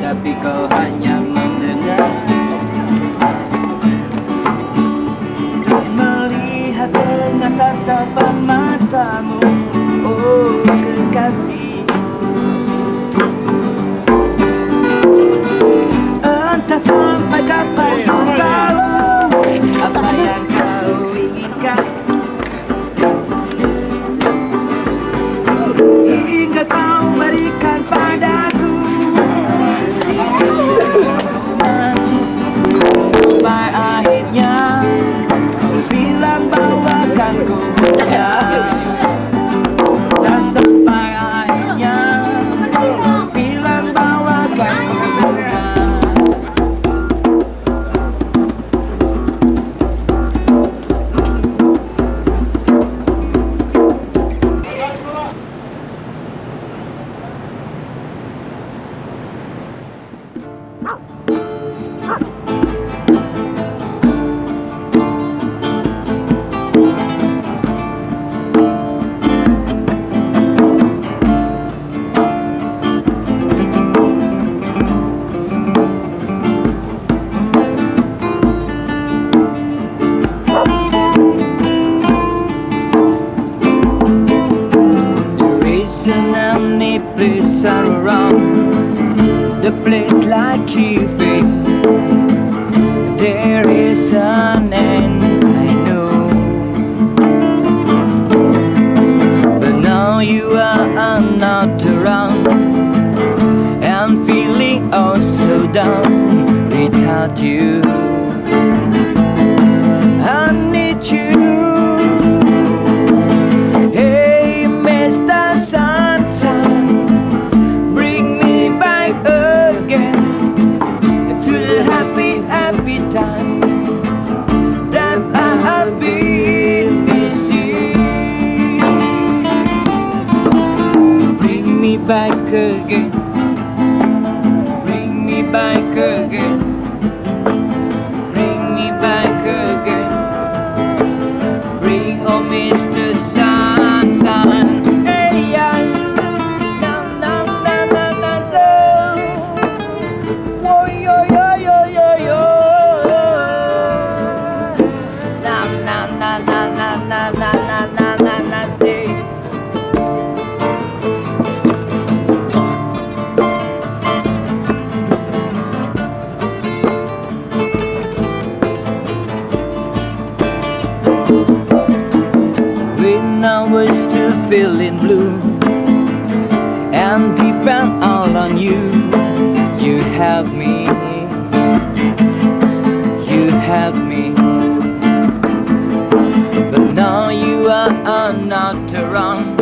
Tapi kau hanya mendengar, melihat dengan tatapan matamu, oh kekasih. Entah sampai kapan kau tahu apa yang kau inginkan, hingga kau berikan padaku sedikit senyuman, sampai akhirnya kau bilang bahwa kan ku mudah. Dan sampai akhirnya kau bilang bahwa kan ku mudah. Place around the place like you feel. There is an end, I know, but now you are not around. I'm feeling oh so down without you. I need you. Hey, Mr. Sunshine, happy time that I have been missing. Bring me back again, bring me back again, bring me back again. Bring oh Mr. Sunshine. Hey, yeah. When I was still feeling blue and depend all on you, you helped me, you helped me. But now you are not around,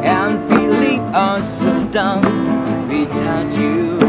and feeling oh so down without you.